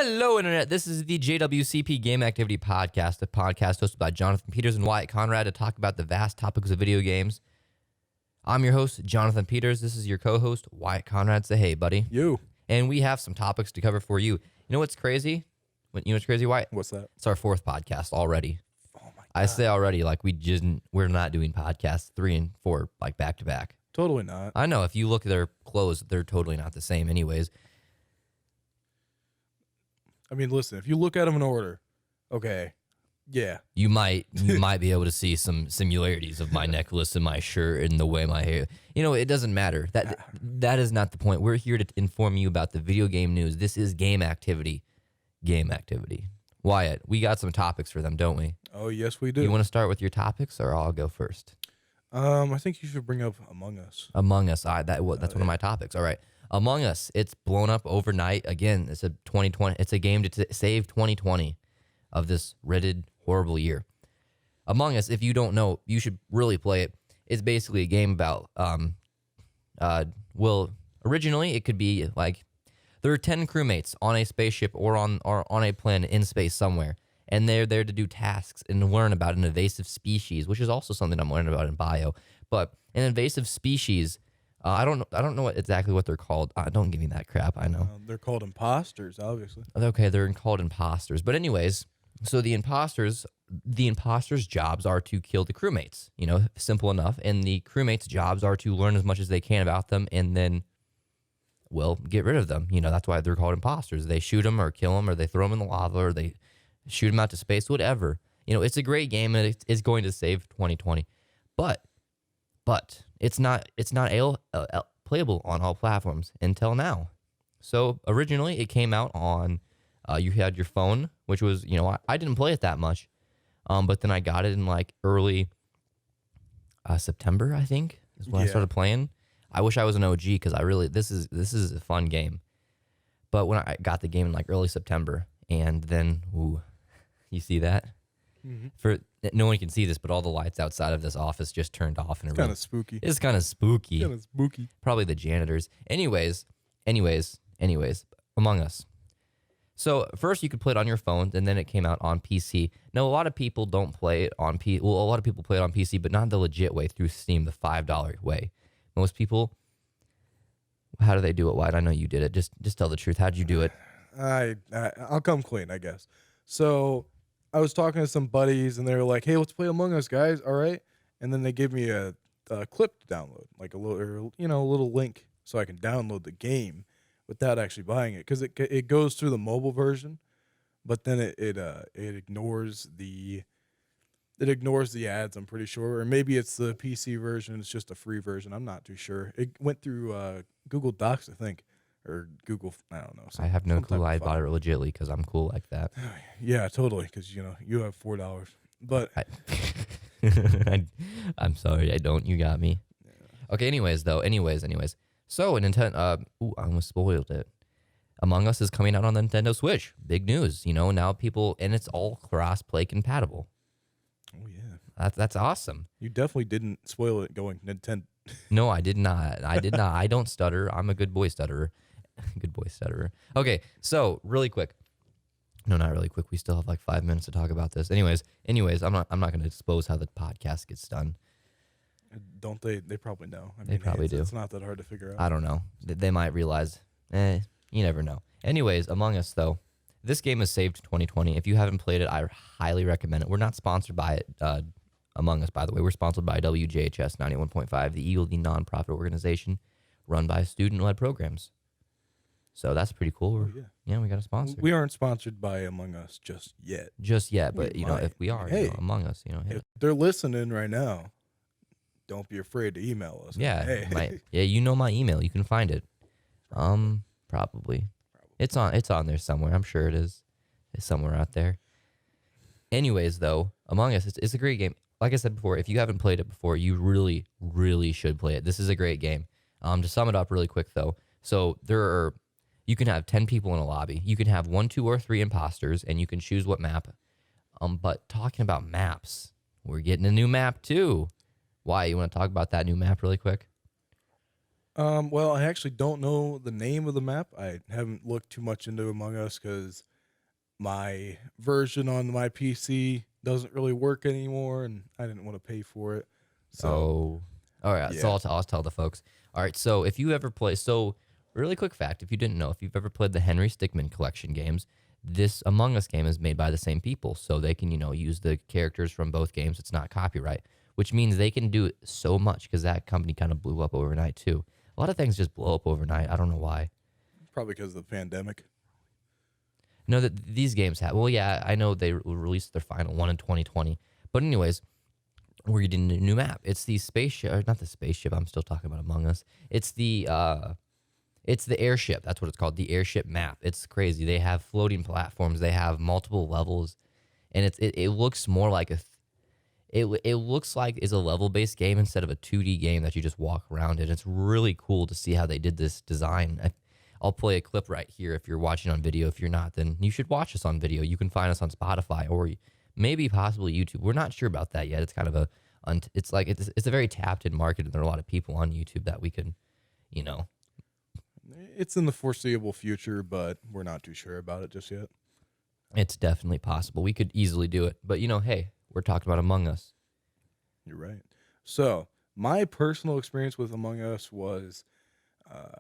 Hello, Internet. This is the JWCP Game-Activity Podcast, a podcast hosted by Jonathan Peters and Wyette Conrad to talk about the vast topics of video games. I'm your host, Jonathan Peters. This is your co-host, Wyette Conrad. Say hey, buddy. You. And we have some topics to cover for you. You know what's crazy? You know what's crazy, Wyette? What's that? It's our fourth podcast already. Oh, my God. I say already, like we're not doing podcasts 3 and 4 like back to back. Totally not. I know. If you look at their clothes, they're totally not the same anyways. I mean, listen, if you look at them in order, okay, yeah. You might be able to see some similarities of my necklace and my shirt and the way my hair. You know, it doesn't matter. That is not the point. We're here to inform you about the video game news. This is game activity. Game activity. Wyette, we got some topics for them, don't we? Oh, yes, we do. You want to start with your topics, or I'll go first? I think you should bring up Among Us. Among Us. That's one of my topics. All right. Among Us, it's blown up overnight. Again, it's a 2020. It's a game to save 2020 of this wretched, horrible year. Among Us, if you don't know, you should really play it. It's basically a game about, originally it could be like there are 10 crewmates on a spaceship or on a planet in space somewhere, and they're there to do tasks and learn about an invasive species, which is also something I'm learning about in bio. But an invasive species. I don't know exactly what they're called. Don't give me that crap. I know. They're called imposters, obviously. Okay, they're called imposters. But anyways, so the imposters' jobs are to kill the crewmates. You know, simple enough. And the crewmates' jobs are to learn as much as they can about them and then, well, get rid of them. You know, that's why they're called imposters. They shoot them or kill them or they throw them in the lava or they shoot them out to space, whatever. You know, it's a great game and it's going to save 2020. But it's not playable on all platforms until now. So originally it came out on, you had your phone, which was, you know, I didn't play it that much, but then I got it in like early September, I think, is when I started playing. I wish I was an OG because this is a fun game. But when I got the game in like early September, and then, you see that? Mm-hmm. No one can see this, but all the lights outside of this office just turned off. And it's kind of spooky. It's kind of spooky. Kind of spooky. Probably the janitors. Anyways, Among Us. So first you could play it on your phone, and then it came out on PC. Now, a lot of people don't play it on PC. Well, a lot of people play it on PC, but not the legit way through Steam, the $5 way. Most people, how do they do it? Why? I know you did it. Just tell the truth. How'd you do it? I'll come clean, I guess. So I was talking to some buddies, and they were like, "Hey, let's play Among Us, guys." All right, and then they gave me a clip to download, like a little link, so I can download the game without actually buying it, because it goes through the mobile version, but then it ignores the ads. I'm pretty sure, or maybe it's the PC version. It's just a free version. I'm not too sure. It went through Google Docs, I think. Or Google, I don't know. I have no clue. I bought it legitly because I'm cool like that. Yeah, totally. Because you have $4, but I'm sorry, I don't. You got me. Yeah. Okay. Anyways. So Nintendo. I almost spoiled it. Among Us is coming out on the Nintendo Switch. Big news. You know, now people, and it's all cross-play compatible. Oh yeah. That's awesome. You definitely didn't spoil it going Nintendo. No, I did not. I don't stutter. I'm a good boy stutterer. Good boy stutterer. Okay, so really quick. No, not really quick. We still have like 5 minutes to talk about this. Anyways, I'm not going to expose how the podcast gets done. Don't they? They probably know. They probably do. It's not that hard to figure out. I don't know. They might realize. You never know. Anyways, Among Us though, this game has saved 2020. If you haven't played it, I highly recommend it. We're not sponsored by it. Among Us, by the way, we're sponsored by WJHS 91.5, the Eagle, the nonprofit organization run by student-led programs. So that's pretty cool. Yeah, we got a sponsor. We aren't sponsored by Among Us just yet. But if we are, hey, Among Us, if they're listening right now, don't be afraid to email us. Yeah, hey. You know my email. You can find it. Probably. It's on there somewhere. I'm sure it is. It's somewhere out there. Anyways, though, Among Us, it's a great game. Like I said before, if you haven't played it before, you really, really should play it. This is a great game. To sum it up really quick, though, so you can have 10 people in a lobby. You can have 1, 2, or 3 imposters, and you can choose what map. But talking about maps, we're getting a new map, too. Why? You want to talk about that new map really quick? Well, I actually don't know the name of the map. I haven't looked too much into Among Us because my version on my PC doesn't really work anymore, and I didn't want to pay for it. So Oh, all right. So yeah, I'll tell the folks. All right. So if you ever play, so really quick fact, if you didn't know, if you've ever played the Henry Stickmin collection games, this Among Us game is made by the same people, so they can use the characters from both games. It's not copyright, which means they can do so much because that company kind of blew up overnight too. A lot of things just blow up overnight. I don't know why. probably because of the pandemic. No, that these games have. Well, yeah, I know they released their final one in 2020, but anyways, we're getting a new map. It's the spaceship, or not the spaceship. I'm still talking about Among Us. It's the airship. That's what it's called. The Airship Map. It's crazy. They have floating platforms. They have multiple levels, and it looks more like it looks like it's a level based game instead of a 2D game that you just walk around in. It's really cool to see how they did this design. I'll play a clip right here if you're watching on video. If you're not, then you should watch us on video. You can find us on Spotify or maybe possibly YouTube. We're not sure about that yet. It's kind of it's a very tapped in market, and there are a lot of people on YouTube that we could, you know. It's in the foreseeable future, but we're not too sure about it just yet. It's definitely possible. We could easily do it. But, hey, we're talking about Among Us. You're right. So my personal experience with Among Us was,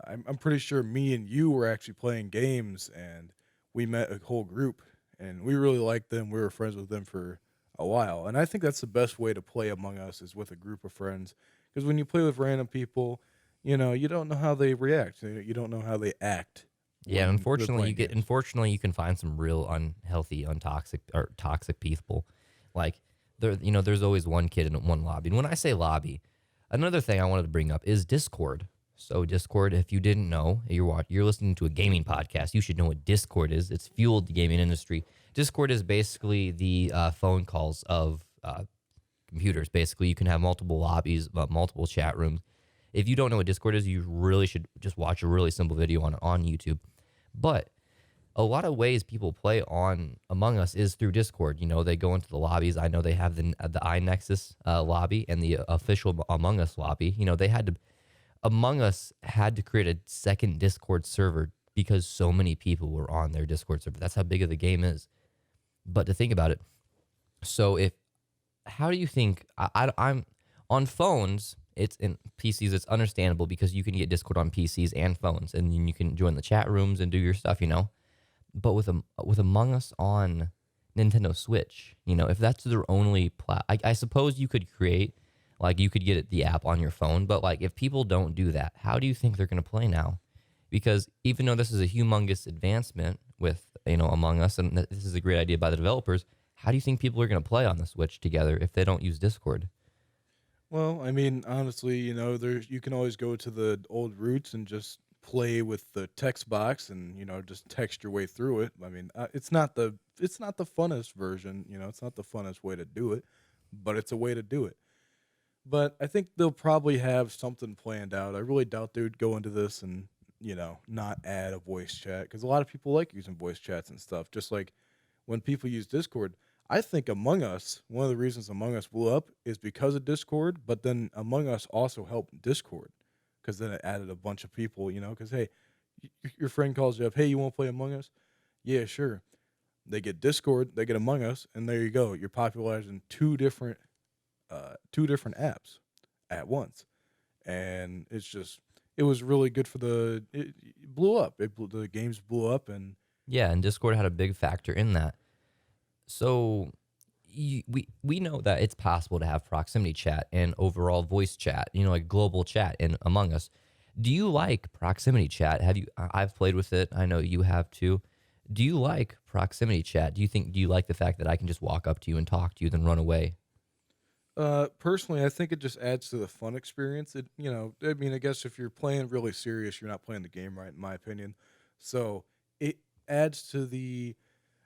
I'm pretty sure me and you were actually playing games, and we met a whole group, and we really liked them. We were friends with them for a while, and I think that's the best way to play Among Us is with a group of friends, because when you play with random people, you don't know how they react. You don't know how they act. Yeah, when they're unfortunately, playing games. you can find some real unhealthy, untoxic or toxic people. Like there's always one kid in one lobby. And when I say lobby, another thing I wanted to bring up is Discord. So Discord, if you didn't know, you're listening to a gaming podcast, you should know what Discord is. It's fueled the gaming industry. Discord is basically the phone calls of computers. Basically, you can have multiple lobbies, multiple chat rooms. If you don't know what Discord is, you really should just watch a really simple video on YouTube. But a lot of ways people play on Among Us is through Discord. They go into the lobbies. I know they have the iNexus lobby and the official Among Us lobby. Among Us had to create a second Discord server because so many people were on their Discord server. That's how big of the game is. But to think about it, how do you think I'm on phones? It's in PCs. It's understandable because you can get Discord on PCs and phones, and you can join the chat rooms and do your stuff. But with Among Us on Nintendo Switch, if that's their only I suppose you could create, you could get the app on your phone. But if people don't do that, how do you think they're going to play now? Because even though this is a humongous advancement with Among Us, and this is a great idea by the developers, how do you think people are going to play on the Switch together if they don't use Discord? Well, I mean, honestly, you can always go to the old roots and just play with the text box and just text your way through it. I mean, it's not the funnest version. It's not the funnest way to do it, but it's a way to do it. But I think they'll probably have something planned out. I really doubt they would go into this and not add a voice chat, because a lot of people like using voice chats and stuff. Just like when people use Discord. I think Among Us, one of the reasons Among Us blew up is because of Discord, but then Among Us also helped Discord because then it added a bunch of people, because, hey, your friend calls you up, hey, you want to play Among Us? Yeah, sure. They get Discord, they get Among Us, and there you go. You're popularizing two different apps at once. And it was really good for it blew up. The games blew up. And Yeah, and Discord had a big factor in that. So we know that it's possible to have proximity chat and overall voice chat, like global chat in Among Us. Do you like proximity chat? I've played with it. I know you have too. Do you like proximity chat? Do you like the fact that I can just walk up to you and talk to you, then run away? personally, I think it just adds to the fun experience. I mean, I guess if you're playing really serious, you're not playing the game right, in my opinion. So it adds to the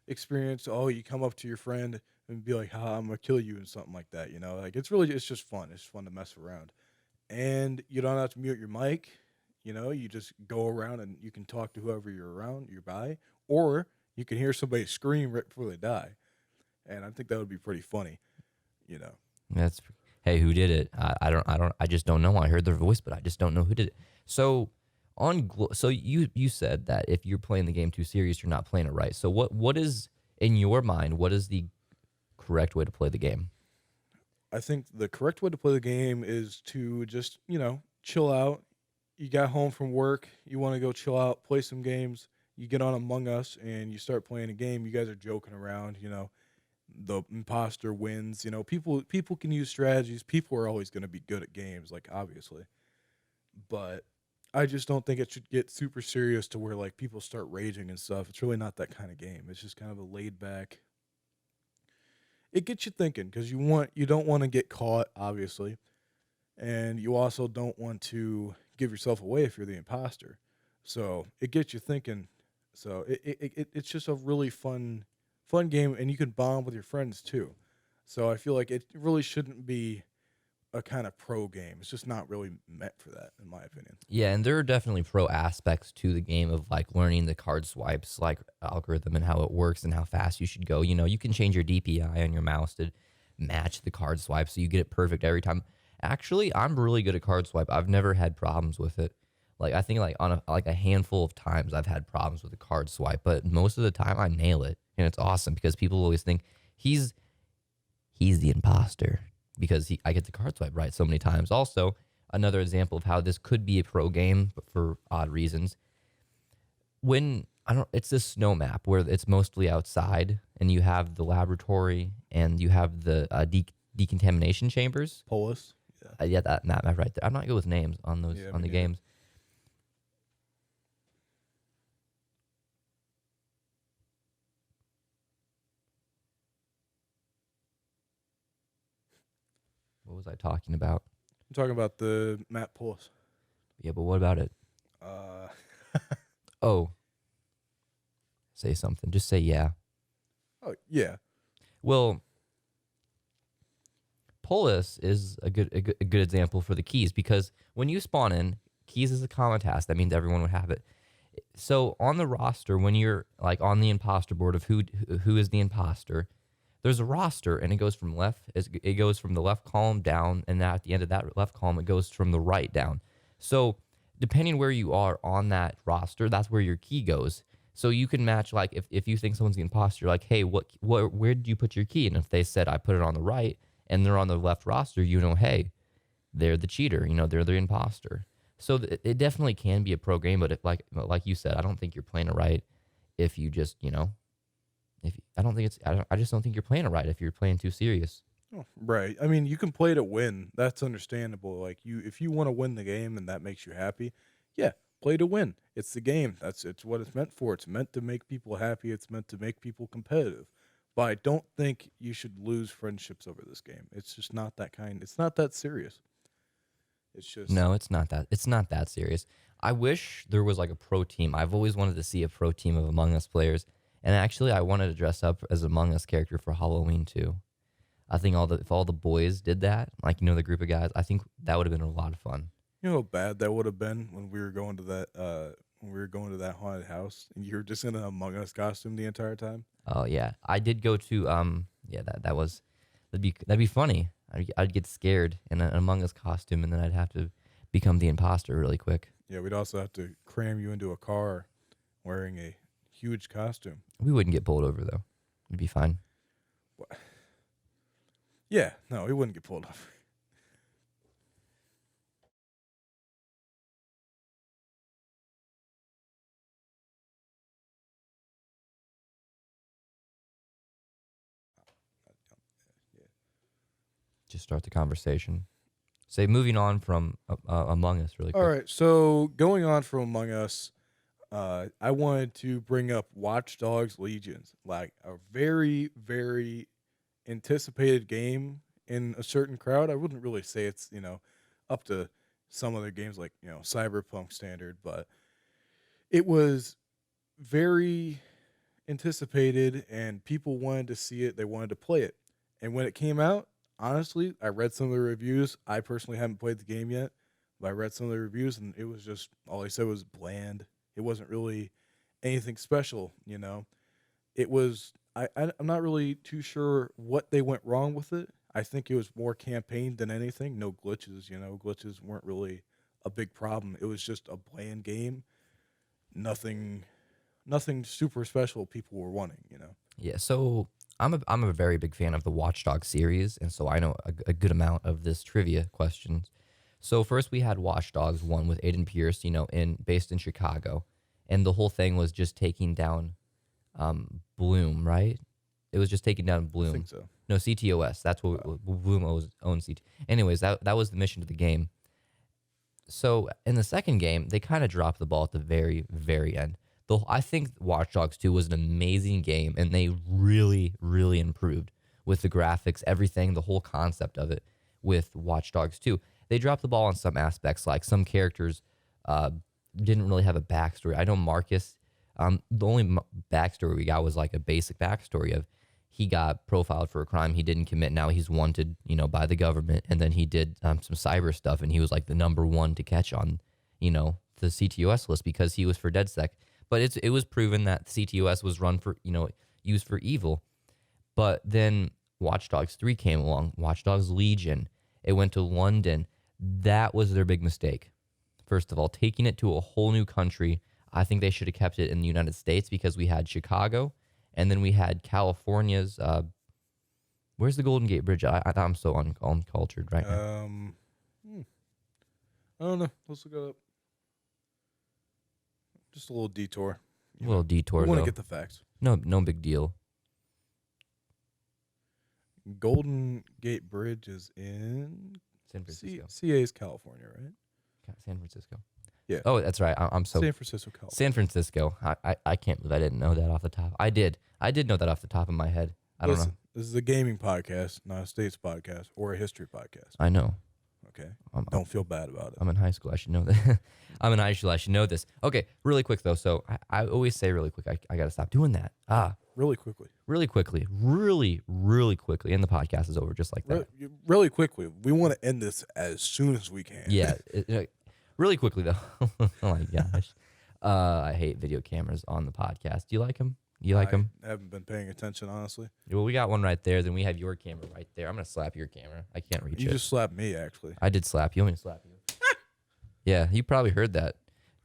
experience. Oh, you come up to your friend and be like, "Ha, I'm gonna kill you," and something like that. Like it's just fun. It's fun to mess around, and you don't have to mute your mic. You just go around and you can talk to whoever you're by, or you can hear somebody scream right before they die, and I think that would be pretty funny. You know. That's Hey, who did it? I just don't know. I heard their voice, but I just don't know who did it. So so you said that if you're playing the game too serious, you're not playing it right. So what is in your mind? What is the correct way to play the game? I think the correct way to play the game is to just, chill out. You got home from work, you want to go chill out, play some games. You get on Among Us and you start playing a game. You guys are joking around, the imposter wins. People can use strategies. People are always going to be good at games, like obviously. But I just don't think it should get super serious to where like people start raging and stuff. It's really not that kind of game. It's just kind of a laid back. It gets you thinking because you don't want to get caught, obviously, and you also don't want to give yourself away if you're the imposter. So it gets you thinking. So it's just a really fun game, and you can bond with your friends too. So I feel like it really shouldn't be a kind of pro game. It's just not really meant for that, in my opinion. Yeah, and there are definitely pro aspects to the game of like learning the card swipes, like algorithm and how it works and how fast you should go. You can change your DPI on your mouse to match the card swipe so you get it perfect every time. Actually, I'm really good at card swipe. I've never had problems with it. Like I think like on a handful of times I've had problems with the card swipe, but most of the time I nail it, and it's awesome because people always think he's the imposter because I get the card swipe right so many times. Also, another example of how this could be a pro game, but for odd reasons. When it's this snow map where it's mostly outside, and you have the laboratory and you have the decontamination chambers. Polis. Yeah, that map right there. I'm not good with names on those on the games. What was I talking about? I'm talking about the map Polis. Yeah, but what about it? Uh, Oh, say something. Just say yeah. oh yeah. Well, Polis is a good example for the keys because when you spawn in, keys is a common task. That means everyone would have it. So on the roster, when you're like on the imposter board of who is the imposter, there's a roster and it goes from it goes from the left column down, and at the end of that left column it goes from the right down. So depending where you are on that roster, that's where your key goes. So you can match like if you think someone's the imposter, like, hey, where did you put your key? And if they said I put it on the right and they're on the left roster, hey, they're the cheater. They're the imposter. So it definitely can be a pro game, but if like you said, I don't think you're playing it right if you just if I don't think it's I just don't think you're playing it right if you're playing too serious. Oh, right. I mean, you can play to win. That's understandable. Like if you want to win the game and that makes you happy, yeah, play to win. It's the game. It's what it's meant for. It's meant to make people happy. It's meant to make people competitive. But I don't think you should lose friendships over this game. It's just not that kind. It's not that serious. It's just No, it's not that. It's not that serious. I wish there was like a pro team. I've always wanted to see a pro team of Among Us players, and actually, I wanted to dress up as Among Us character for Halloween too. I think if all the boys did that, like the group of guys, I think that would have been a lot of fun. You know how bad that would have been when we were going to that haunted house and you were just in an Among Us costume the entire time. Oh yeah, I did go to yeah that'd be funny. I'd get scared in an Among Us costume, and then I'd have to become the imposter really quick. Yeah, we'd also have to cram you into a car wearing a huge costume. We wouldn't get pulled over though. It'd be fine. What? Yeah, no, we wouldn't get pulled over. Just start the conversation. Say moving on from Among Us really quick. All right, so going on from Among Us, I wanted to bring up Watchdogs Legions, like a very, very anticipated game in a certain crowd. I wouldn't really say it's, up to some other games like, Cyberpunk standard, but it was very anticipated and people wanted to see it. They wanted to play it. And when it came out, honestly, I read some of the reviews. I personally haven't played the game yet, but I read some of the reviews and it was just all they said was bland. It wasn't really anything special, It was I'm not really too sure what they went wrong with it. I think it was more campaign than anything. No glitches, glitches weren't really a big problem. It was just a bland game. Nothing super special people were wanting, you know. Yeah, so I'm a very big fan of the Watchdog series, and so I know a good amount of this trivia questions. So first we had Watchdogs 1 with Aiden Pierce, based in Chicago, and the whole thing was just taking down Bloom, right? It was just taking down Bloom. I think so. No, CTOS. That's what Bloom owns. Anyways, that was the mission to the game. So in the second game, they kind of dropped the ball at the very, very end. I think Watch Dogs 2 was an amazing game, and they really, really improved with the graphics, everything, the whole concept of it with Watch Dogs 2. They dropped the ball on some aspects, like some characters didn't really have a backstory. I know Marcus, the only backstory we got was like a basic backstory of he got profiled for a crime he didn't commit. Now he's wanted, by the government, and then he did some cyber stuff, and he was like the number one to catch on, the CTOS list because he was for DedSec. But it was proven that CTOS was run for, used for evil. But then Watch Dogs 3 came along, Watch Dogs Legion. It went to London. That was their big mistake. First of all, taking it to a whole new country. I think they should have kept it in the United States because we had Chicago, and then we had California's. Where's the Golden Gate Bridge? I'm so uncultured right now. I don't know. Let's look it up. Just a little detour. A little detour. We want though. to get the facts. No big deal. Golden Gate Bridge is in San Francisco. CA's California, right? San Francisco. Yeah. Oh, that's right. I'm so San Francisco, California. San Francisco. I can't believe I didn't know that off the top. I did know that off the top of my head. I don't know. This is a gaming podcast, not a states podcast or a history podcast. I know. Okay. Don't feel bad about it. I'm in high school. I should know that. I'm in high school. I should know this. Okay, really quick though. So I always say really quick. I got to stop doing that. Really quickly. Really quickly. Really, really quickly. And the podcast is over just like that. Really quickly. We want to end this as soon as we can. Yeah. Really quickly though. Oh my gosh. I hate video cameras on the podcast. Do you like them? You like them? I haven't been paying attention, honestly. Well, we got one right there. Then we have your camera right there. I'm going to slap your camera. I can't reach it. You just slapped me, actually. I did slap you. You want me to slap you? Yeah, you probably heard that.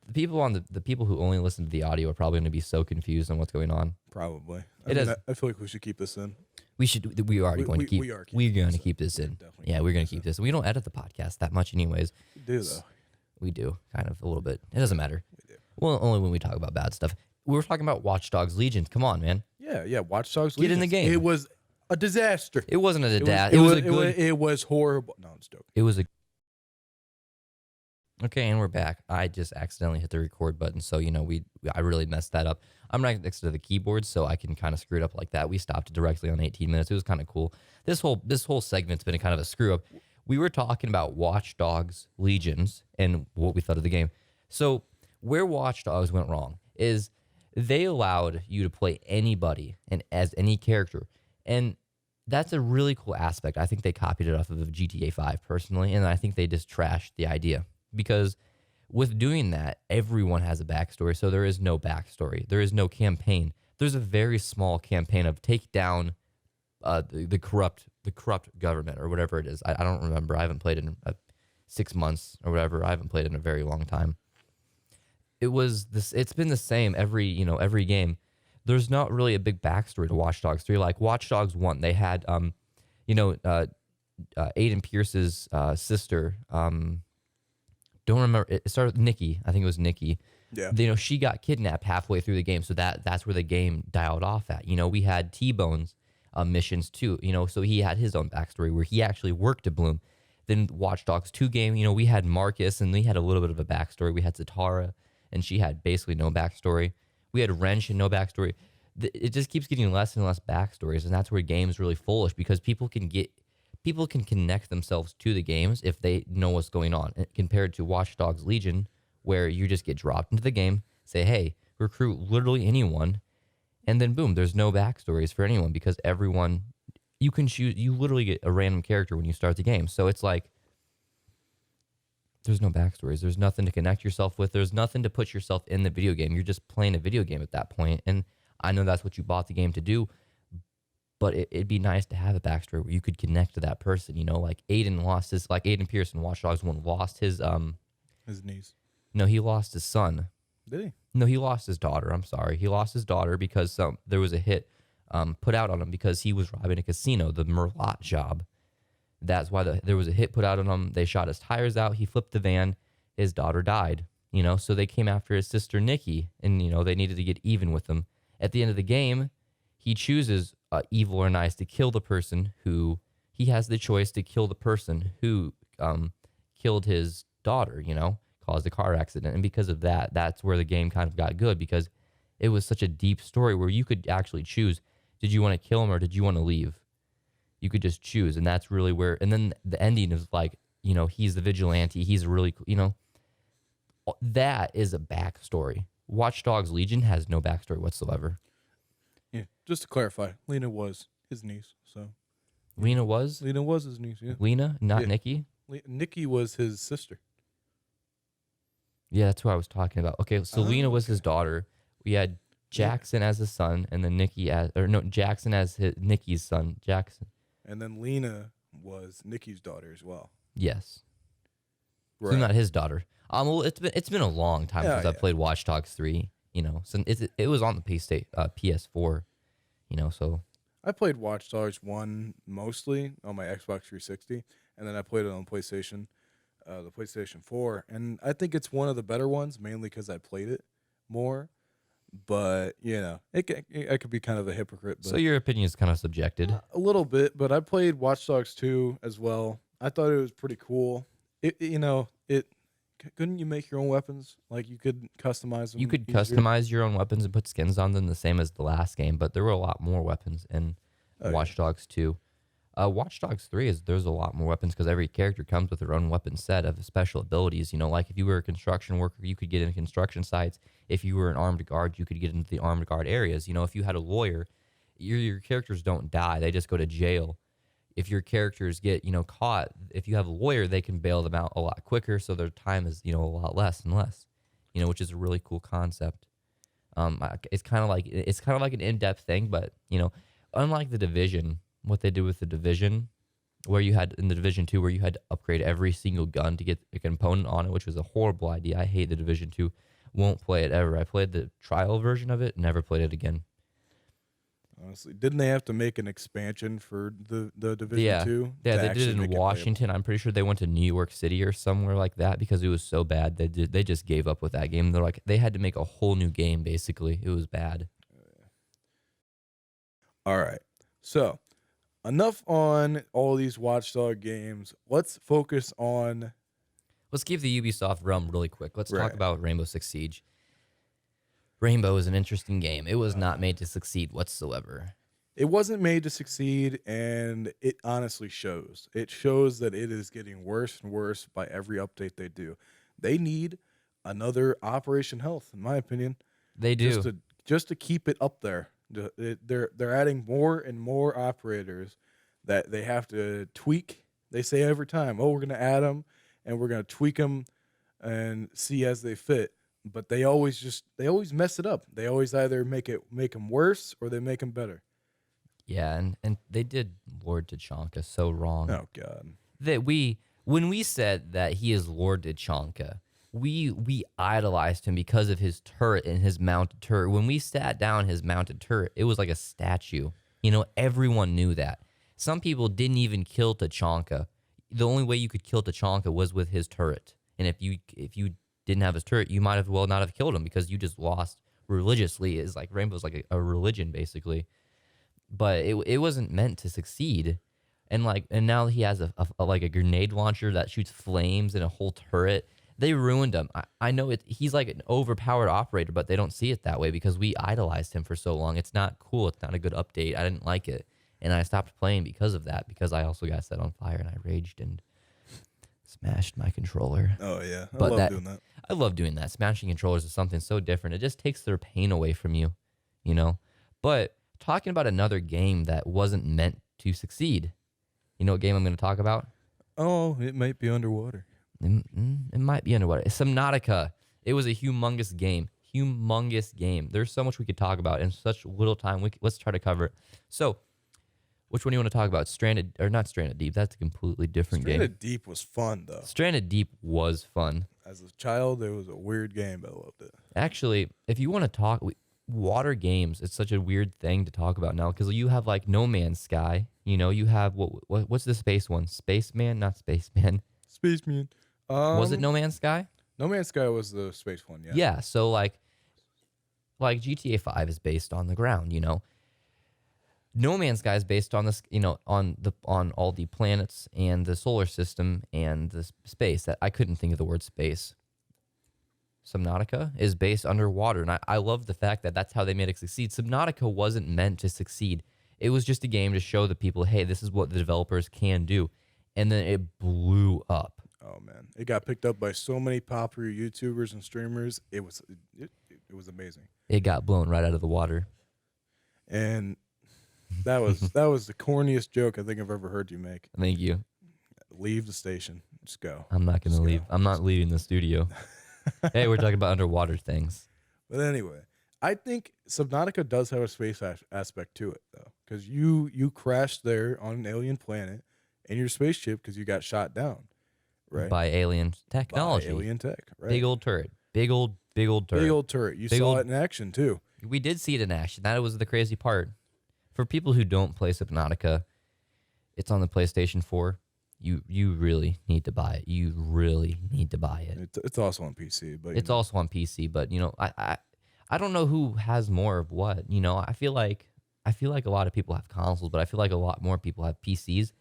The people who only listen to the audio are probably going to be so confused on what's going on. Probably. I feel like we should keep this in. We should. We are going to keep. We're going to keep this in. Definitely. Yeah, we're going to keep this. We don't edit the podcast that much, anyways. We do though. We do, kind of a little bit. It doesn't matter. We do. Well, only when we talk about bad stuff. We were talking about Watch Dogs Legion. Come on, man. Yeah. Watch Dogs Get in the game. It was a disaster. It wasn't a disaster. It was horrible. No, I'm just joking. It was a. Okay, and we're back. I just accidentally hit the record button, so I really messed that up. I'm right next to the keyboard, so I can kind of screw it up like that. We stopped it directly on 18 minutes. It was kind of cool. This whole segment's been a kind of a screw up. We were talking about Watch Dogs Legions and what we thought of the game. So where Watch Dogs went wrong is they allowed you to play anybody and as any character, and that's a really cool aspect. I think they copied it off of GTA 5 personally, and I think they just trashed the idea. Because with doing that, everyone has a backstory, so there is no backstory. There is no campaign. There's a very small campaign of take down the corrupt government or whatever it is. I don't remember. I haven't played it in 6 months or whatever. I haven't played it in a very long time. It's been the same every game. There's not really a big backstory to Watch Dogs 3. Like Watch Dogs 1, they had Aiden Pierce's sister. Don't remember. It started with Nikki. I think it was Nikki. Yeah. She got kidnapped halfway through the game, so that's where the game dialed off at. We had T-Bone's missions too. So he had his own backstory where he actually worked at Bloom. Then Watch Dogs 2 game, we had Marcus, and we had a little bit of a backstory. We had Zatara, and she had basically no backstory. We had Wrench and no backstory. It just keeps getting less and less backstories, and that's where games really foolish because people can connect themselves to the games if they know what's going on, compared to Watch Dogs Legion, where you just get dropped into the game, say, hey, recruit literally anyone, and then boom, there's no backstories for anyone because everyone, you can choose, you literally get a random character when you start the game. So it's like, there's no backstories. There's nothing to connect yourself with. There's nothing to put yourself in the video game. You're just playing a video game at that point. And I know that's what you bought the game to do, but it'd be nice to have a backstory where you could connect to that person. Like Aiden Pierce in Watch Dogs 1 lost his His niece. No, he lost his son. Did he? No, he lost his daughter. I'm sorry. He lost his daughter because there was a hit put out on him because he was robbing a casino, the Merlot job. That's why there was a hit put out on him. They shot his tires out. He flipped the van. His daughter died. So they came after his sister Nikki, and they needed to get even with him. At the end of the game, he chooses evil or nice to kill the person who he has the choice to kill the person who killed his daughter. Caused a car accident, and because of that, that's where the game kind of got good because it was such a deep story where you could actually choose: did you want to kill him or did you want to leave? You could just choose, and that's really where. And then the ending is like, he's the vigilante. He's really, that is a backstory. Watchdogs Legion has no backstory whatsoever. Yeah, just to clarify, Lena was his niece. So Lena was his niece. Yeah, Lena, not Nikki. Nikki was his sister. Yeah, that's who I was talking about. Okay, so Lena was his daughter. We had Jackson as his son, and then Jackson as Nikki's son. Jackson. And then Lena was Nikki's daughter as well. Yes. Right. So not his daughter. Well, it's been a long time since I played Watch Dogs 3. So it was on the PS4. So I played Watch Dogs 1 mostly on my Xbox 360, and then I played it on PlayStation. The PlayStation 4, and I think it's one of the better ones, mainly because I played it more. But I could be kind of a hypocrite. But so your opinion is kind of subjected, a little bit. But I played Watch Dogs 2 as well. I thought it was pretty cool. Couldn't you make your own weapons? Like you could customize them. You could customize your own weapons and put skins on them, the same as the last game. But there were a lot more weapons in Watch Dogs 2. Watch Dogs 3 there's a lot more weapons because every character comes with their own weapon set of special abilities. Like if you were a construction worker, you could get in construction sites. If you were an armed guard, you could get into the armed guard areas. If you had a lawyer, your characters don't die; they just go to jail. If your characters get caught, if you have a lawyer, they can bail them out a lot quicker, so their time is a lot less and less. Which is a really cool concept. It's kind of like an in-depth thing, but unlike the Division. What they did with the Division, where you had in the Division 2, where you had to upgrade every single gun to get a component on it, which was a horrible idea. I hate the Division 2. Won't play it ever. I played the trial version of it, never played it again. Honestly, didn't they have to make an expansion for the Division 2? Yeah, they did it in Washington. I'm pretty sure they went to New York City or somewhere like that because it was so bad. They just gave up with that game. They're like, they had to make a whole new game, basically. It was bad. All right. So, enough on all these Watchdog games. Let's focus on... Let's give the Ubisoft realm really quick. Let's talk about Rainbow Six Siege. Rainbow is an interesting game. It was not made to succeed whatsoever. It wasn't made to succeed, and it honestly shows. It shows that it is getting worse and worse by every update they do. They need another Operation Health, in my opinion. They do. Just to keep it up there. They're adding more and more operators that they have to tweak. They say every time, we're going to add them and we're going to tweak them and see as they fit. But they always mess it up. They always either make them worse or they make them better. Yeah, and they did Lord Tachanka so wrong. Oh God. When we said that he is Lord Tachanka, we idolized him because of his turret and his mounted turret. When we sat down his mounted turret, it was like a statue. Everyone knew that. Some people didn't even kill Tachanka. The only way you could kill Tachanka was with his turret. And if you didn't have his turret, you might have well not have killed him because you just lost religiously. It's like Rainbow's like a religion basically. But it wasn't meant to succeed. And now he has a grenade launcher that shoots flames and a whole turret. They ruined him. I know he's like an overpowered operator, but they don't see it that way because we idolized him for so long. It's not cool. It's not a good update. I didn't like it. And I stopped playing because of that, because I also got set on fire and I raged and smashed my controller. Oh, yeah. I love doing that. I love doing that. Smashing controllers is something so different. It just takes their pain away from you, But talking about another game that wasn't meant to succeed. You know what game I'm going to talk about? Oh, it might be underwater. It might be underwater. It's Subnautica. It was a humongous game. There's so much we could talk about in such little time. Let's try to cover it. So, which one do you want to talk about? Not Stranded Deep. That's a completely different game. Stranded Deep was fun, though. Stranded Deep was fun. As a child, it was a weird game, but I loved it. Actually, if you want to talk water games, it's such a weird thing to talk about now because you have like No Man's Sky. You know, you have what's the space one? Spaceman, not Spaceman. Spaceman. Was it No Man's Sky? No Man's Sky was the space one, yeah. Yeah. So like GTA 5 is based on the ground. You know, No Man's Sky is based on this. You know, on all the planets and the solar system and the space. That I couldn't think of the word space. Subnautica is based underwater, and I love the fact that that's how they made it succeed. Subnautica wasn't meant to succeed. It was just a game to show the people, hey, this is what the developers can do. And then it blew up. Oh, man. It got picked up by so many popular YouTubers and streamers. It was amazing. It got blown right out of the water. And that was the corniest joke I think I've ever heard you make. Thank you. Leave the station. Just go. I'm not going to leave. I'm not leaving the studio. Hey, we're talking about underwater things. But anyway, I think Subnautica does have a space aspect to it, though, because you crashed there on an alien planet in your spaceship because you got shot down, right? By alien technology. By alien tech, right? Big old turret. Big old turret. Big old turret. You saw it in action, too. We did see it in action. That was the crazy part. For people who don't play Subnautica, it's on the PlayStation 4. You really need to buy it. You really need to buy it. It's also on PC, but it's also on PC. But you know, I don't know who has more of what. You know, I feel like a lot of people have consoles, but I feel like a lot more people have PCs.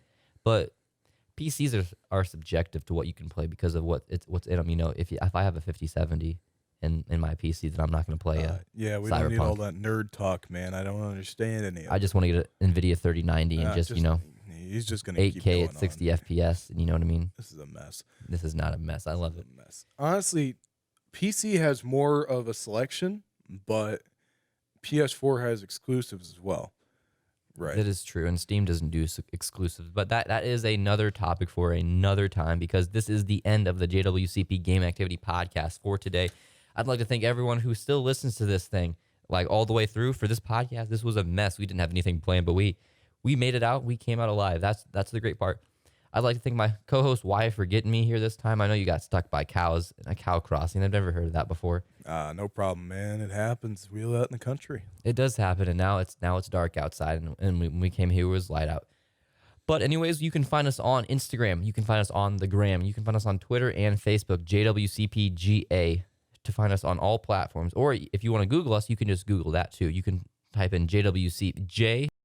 But PCs are subjective to what you can play because of what's in them. You know, if I have a 5070 in my PC, then I'm not going to play yeah, we Cyberpunk. don't need all that nerd talk, man. I don't understand any of it. I just want to get an NVIDIA 3090 and just you know. He's just going to 8K at 60 FPS, and you know what I mean? This is a mess. This is not a mess. I love it. Mess. Honestly, PC has more of a selection, but PS4 has exclusives as well. Right. That is true, and Steam doesn't do exclusives, but that is another topic for another time because this is the end of the JWCP Game Activity Podcast for today. I'd like to thank everyone who still listens to this thing, like all the way through. For this podcast, this was a mess. We didn't have anything planned, but we made it out. We came out alive. That's the great part. I'd like to thank my co-host Wyette for getting me here this time. I know you got stuck by cows in a cow crossing. I've never heard of that before. No problem, man. It happens. We live out in the country. It does happen, and now it's dark outside, and when we came here, it was light out. But anyways, you can find us on Instagram. You can find us on the Gram. You can find us on Twitter and Facebook, JWCPGA, to find us on all platforms. Or if you want to Google us, you can just Google that too. You can type in JWCP